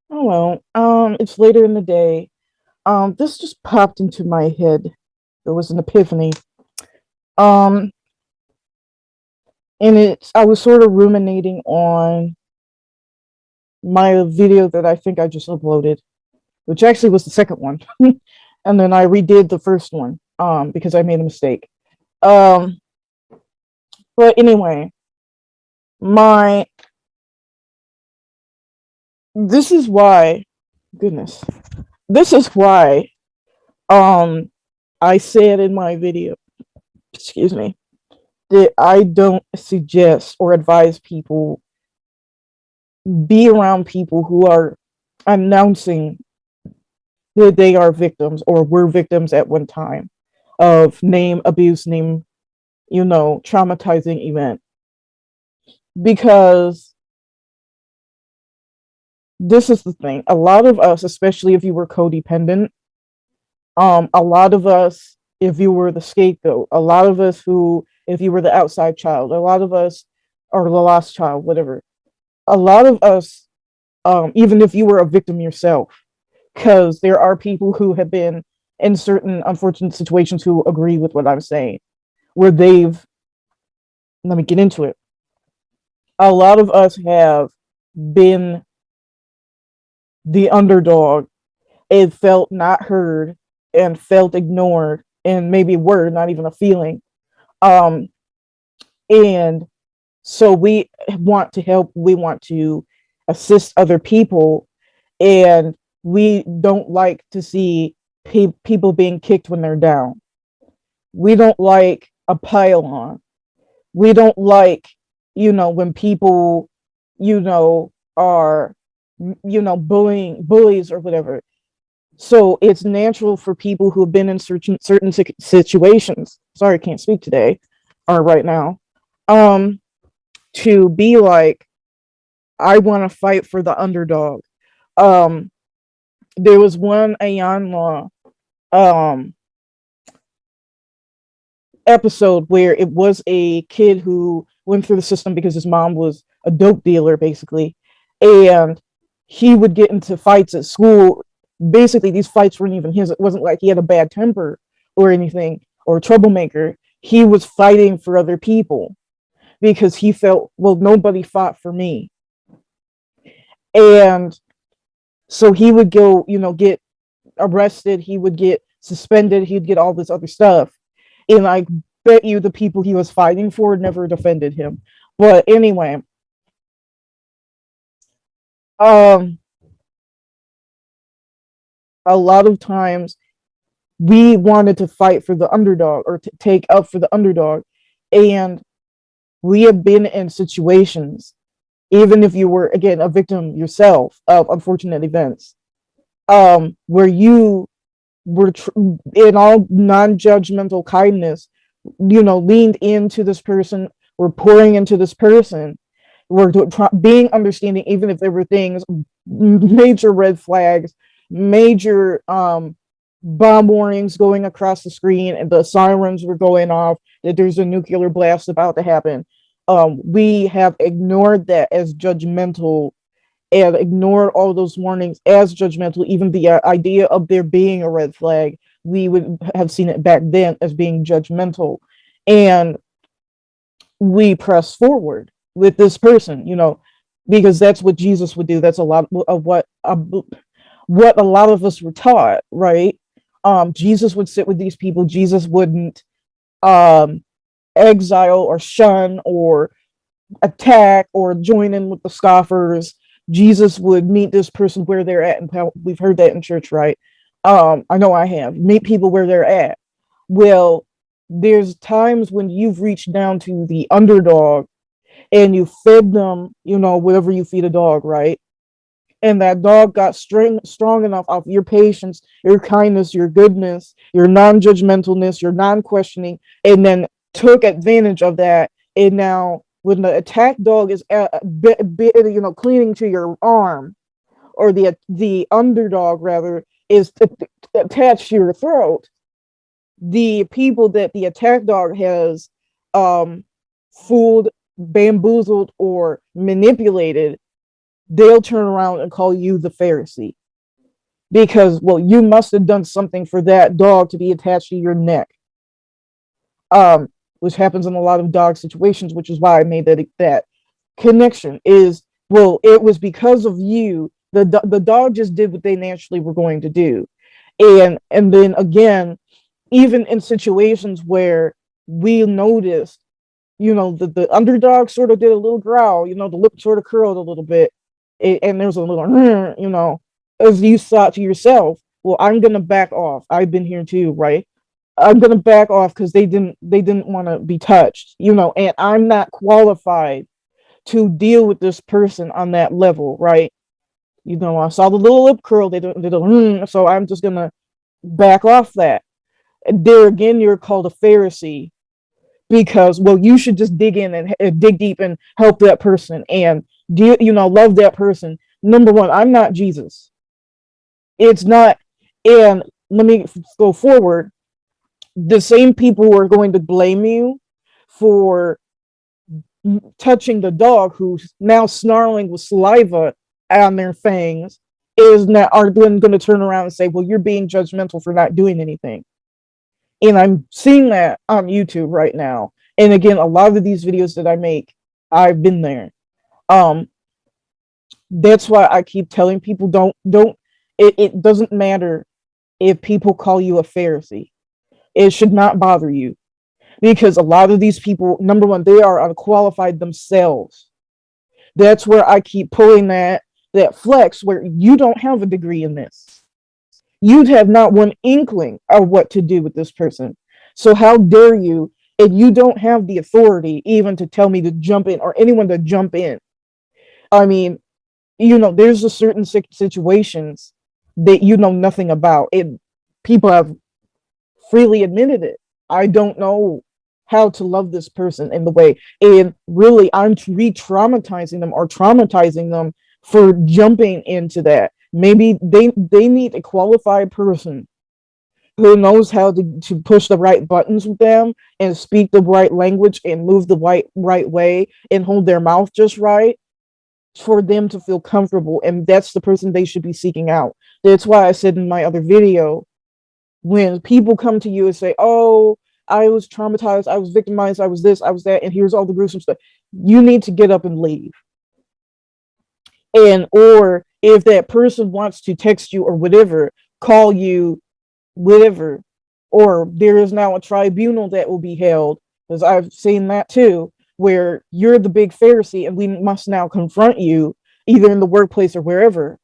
Oh well, it's later in the day. This just popped into my head. It was an epiphany. Um, and I was sort of ruminating on my video that I think I just uploaded, which actually was the second one. And then I redid the first one, because I made a mistake. Um, but anyway, my this is why, goodness, this is why, um, I said in my video, excuse me, that I don't suggest or advise people be around people who are announcing that they are victims or were victims at one time of name abuse, name, traumatizing event. Because this is the thing. A lot of us, especially if you were codependent, a lot of us, if you were the scapegoat, a lot of us who, if you were the outside child, a lot of us, or the lost child, whatever, a lot of us, even if you were a victim yourself, because there are people who have been in certain unfortunate situations who agree with what I'm saying, where they've, let me get into it. A lot of us have been the underdog and felt not heard and felt ignored and maybe were not even a feeling. Um, and so we want to help, we want to assist other people, and we don't like to see people being kicked when they're down. We don't like a pile on. We don't like, when people, are, bullies or whatever. So it's natural for people who have been in certain situations. Sorry, I can't speak today or right now. Um, to be like, I want to fight for the underdog. Um, there was one Ayan Law um episode where it was a kid who went through the system because his mom was a dope dealer, basically, and he would get into fights at school. Basically, these fights weren't even his. It wasn't like he had a bad temper or anything or a troublemaker. He was fighting for other people because he felt, well, nobody fought for me. And so he would go, get arrested, he would get suspended, he'd get all this other stuff. And I bet you the people he was fighting for never defended him. But anyway, um, a lot of times we wanted to fight for the underdog or to take up for the underdog. And we have been in situations, even if you were, again, a victim yourself of unfortunate events, where you were, in all non-judgmental kindness, leaned into this person, we're pouring into this person, we're being understanding, even if there were things, major red flags, major bomb warnings going across the screen, and the sirens were going off that there's a nuclear blast about to happen. We have ignored that as judgmental and ignored all those warnings as judgmental. Even the idea of there being a red flag, we would have seen it back then as being judgmental. And we press forward with this person, because that's what Jesus would do. That's a lot of what a lot of us were taught, right? Jesus would sit with these people. Jesus wouldn't um, exile or shun or attack or join in with the scoffers. Jesus would meet this person where they're at, and we've heard that in church, right? I know I have. Meet people where they're at. Well, there's times when you've reached down to the underdog and you fed them, whatever you feed a dog, right? And that dog got strong enough off your patience, your kindness, your goodness, your non-judgmentalness, your non-questioning, and then took advantage of that. And now, when the attack dog is clinging to your arm, or the underdog rather is attached to your throat, the people that the attack dog has fooled, bamboozled, or manipulated they'll turn around and call you the Pharisee because, well, you must have done something for that dog to be attached to your neck. Which happens in a lot of dog situations, which is why I made that connection. Is, well, it was because of you. The dog just did what they naturally were going to do, and then again, even in situations where we noticed, the underdog sort of did a little growl, the lip sort of curled a little bit, and there was a little, as you thought to yourself, well, I'm gonna back off. I've been here too, right? I'm gonna back off because they didn't want to be touched, and I'm not qualified to deal with this person on that level, right? I saw the little lip curl, so I'm just gonna back off that. And there again, you're called a Pharisee because, well, you should just dig in and dig deep and help that person and love that person. Number one, I'm not Jesus. It's not. And let me go forward. The same people who are going to blame you for touching the dog who's now snarling with saliva on their fangs are then going to turn around and say, well, you're being judgmental for not doing anything. And I'm seeing that on YouTube right now. And again, a lot of these videos that I make, I've been there. That's why I keep telling people, it doesn't matter if people call you a Pharisee. It should not bother you, because a lot of these people, number one, they are unqualified themselves. That's where I keep pulling that flex, where you don't have a degree in this. You'd have not one inkling of what to do with this person. So how dare you, if you don't have the authority even to tell me to jump in or anyone to jump in? I mean, there's a certain situations that you know nothing about. People have freely admitted it. I don't know how to love this person in the way, and really I'm re-traumatizing them or traumatizing them for jumping into that. Maybe they need a qualified person who knows how to push the right buttons with them and speak the right language and move the right way and hold their mouth just right for them to feel comfortable. And that's the person they should be seeking out. That's why I said in my other video, when people come to you and say, oh, I was traumatized, I was victimized, I was this, I was that, and here's all the gruesome stuff, you need to get up and leave. And or if that person wants to text you or whatever, call you, whatever, or there is now a tribunal that will be held, because I've seen that too, where you're the big Pharisee and we must now confront you either in the workplace or wherever.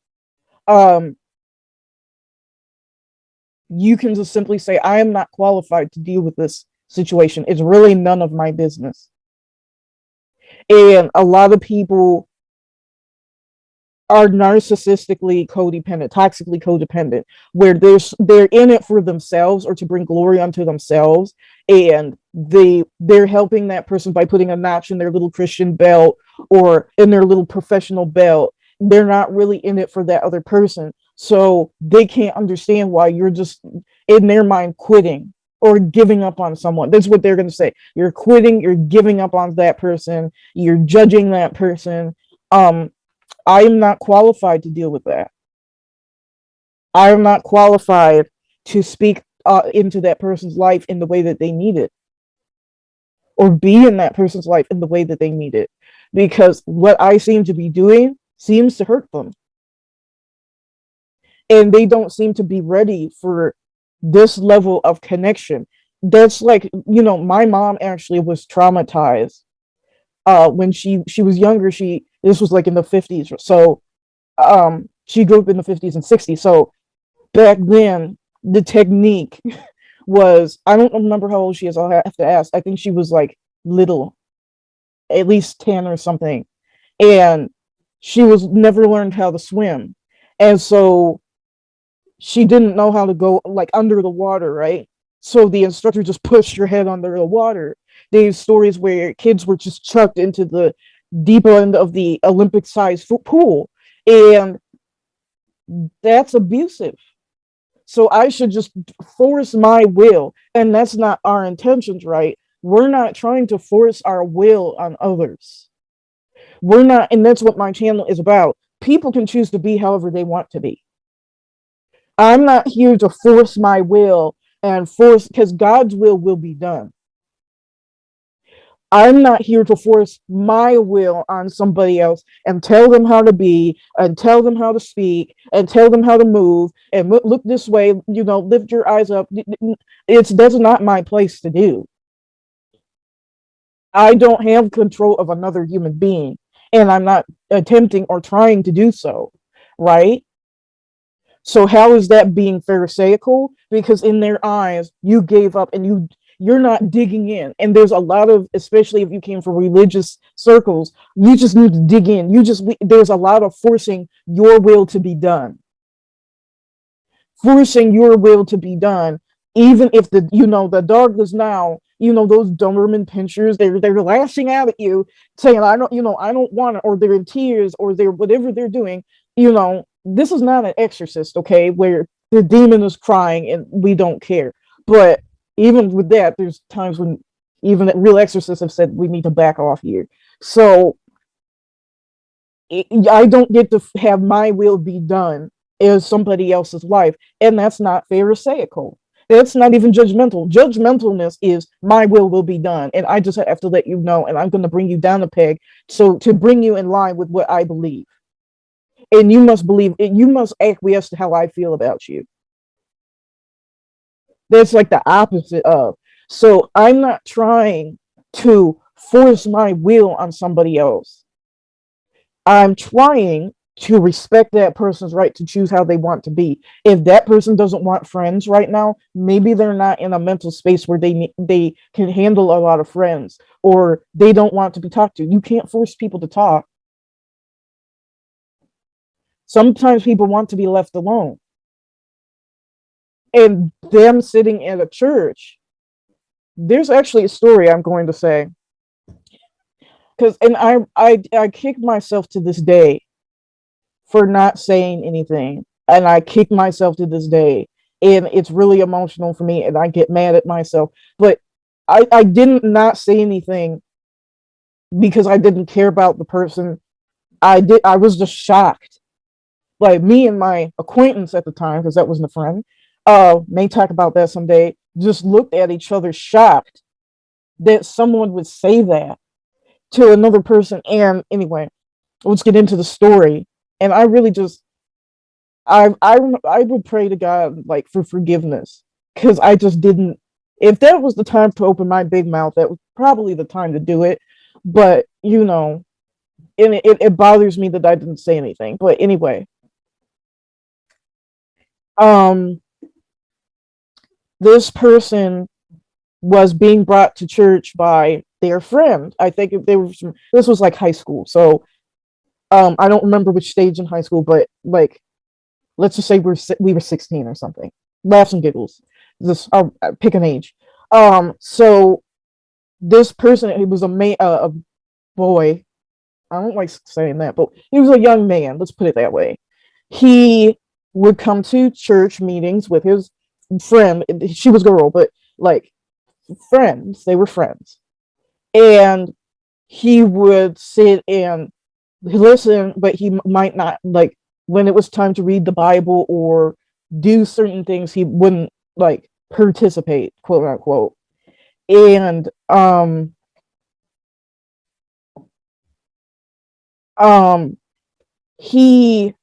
You can just simply say, I am not qualified to deal with this situation. It's really none of my business. And a lot of people are narcissistically codependent, toxically codependent, where they're in it for themselves or to bring glory unto themselves, and they're helping that person by putting a notch in their little Christian belt or in their little professional belt. They're not really in it for that other person, so they can't understand why you're just, in their mind, quitting or giving up on someone. That's what they're going to say. You're quitting, you're giving up on that person, you're judging that person. I am not qualified to deal with that. I am not qualified to speak into that person's life in the way that they need it, or be in that person's life in the way that they need it, because what I seem to be doing seems to hurt them. And they don't seem to be ready for this level of connection. That's like, my mom actually was traumatized when she was younger. This was like in the 50s, so she grew up in the 50s and 60s. So back then the technique was, I don't remember how old she is, I'll have to ask. I think she was like little, at least 10 or something, and she was never learned how to swim, and so she didn't know how to go like under the water, right? So the instructor just pushed her head under the water. There's stories where kids were just chucked into the deep end of the Olympic-sized pool, and that's abusive. So I should just force my will, and that's not our intentions, right? We're not trying to force our will on others. We're not, and that's what my channel is about, people can choose to be however they want to be. I'm not here to force my will and force, because God's will be done. I'm not here to force my will on somebody else and tell them how to be and tell them how to speak and tell them how to move and look this way, lift your eyes up. That's not my place to do. I don't have control of another human being, and I'm not attempting or trying to do so, right? So how is that being pharisaical? Because in their eyes, you gave up and you're not digging in. And there's a lot of, especially if you came from religious circles, you just need to dig in. There's a lot of forcing your will to be done. Forcing your will to be done, even if the dog is now, those Doberman pinchers, they're lashing out at you, saying, I don't want it, or they're in tears, or they're whatever they're doing. This is not an exorcist, okay, where the demon is crying and we don't care. But even with that, there's times when even real exorcists have said we need to back off here. So I don't get to have my will be done as somebody else's life, and that's not pharisaical. That's not even judgmental. Judgmentalness is my will be done, and I just have to let you know, and I'm going to bring you down a peg, so to bring you in line with what I believe. And you must believe it, you must acquiesce to how I feel about you. That's like the opposite of. So I'm not trying to force my will on somebody else. I'm trying to respect that person's right to choose how they want to be. If that person doesn't want friends right now, maybe they're not in a mental space where they can handle a lot of friends, or they don't want to be talked to. You can't force people to talk. Sometimes people want to be left alone. And them sitting at a church, there's actually a story I'm going to say, because I kick myself to this day for not saying anything, and I kick myself to this day, and it's really emotional for me, and I get mad at myself. But I didn't not say anything because I didn't care about the person. I was just shocked. Like, me and my acquaintance at the time, because that wasn't a friend, may talk about that someday, just looked at each other shocked that someone would say that to another person. And anyway, let's get into the story. And I really just, I would pray to God, like, for forgiveness, because I just didn't. If that was the time to open my big mouth, that was probably the time to do it. But and it bothers me that I didn't say anything. But anyway, um, this person was being brought to church by their friend. I think this was like high school. So I don't remember which stage in high school, but like, let's just say we were 16 or something. Laughs and giggles. I'll pick an age. So this person, he was a boy. I don't like saying that, but he was a young man. Let's put it that way. He would come to church meetings with his friend. She was a girl, but like, friends. They were friends. And he would sit and listen, but he might not, like, when it was time to read the Bible or do certain things, he wouldn't, like, participate, quote unquote. And he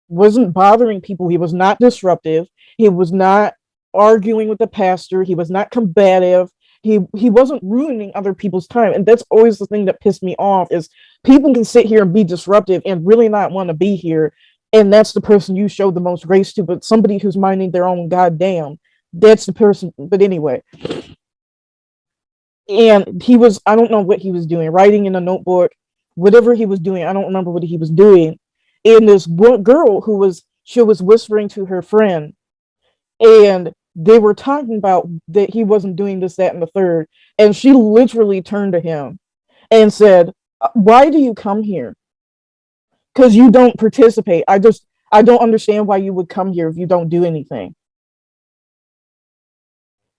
wasn't bothering people. He was not disruptive. He was not arguing with the pastor. He was not combative. He wasn't ruining other people's time. And that's always the thing that pissed me off, is people can sit here and be disruptive and really not want to be here. And that's the person you show the most grace to. But somebody who's minding their own goddamn, that's the person. But anyway, and he was, I don't know what he was doing, writing in a notebook, whatever he was doing. I don't remember what he was doing. And this girl she was whispering to her friend, and they were talking about that he wasn't doing this, that, and the third. And she literally turned to him and said, why do you come here? Because you don't participate. I don't understand why you would come here if you don't do anything.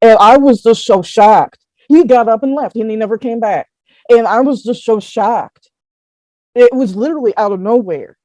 And I was just so shocked. He got up and left, and he never came back. And I was just so shocked. It was literally out of nowhere.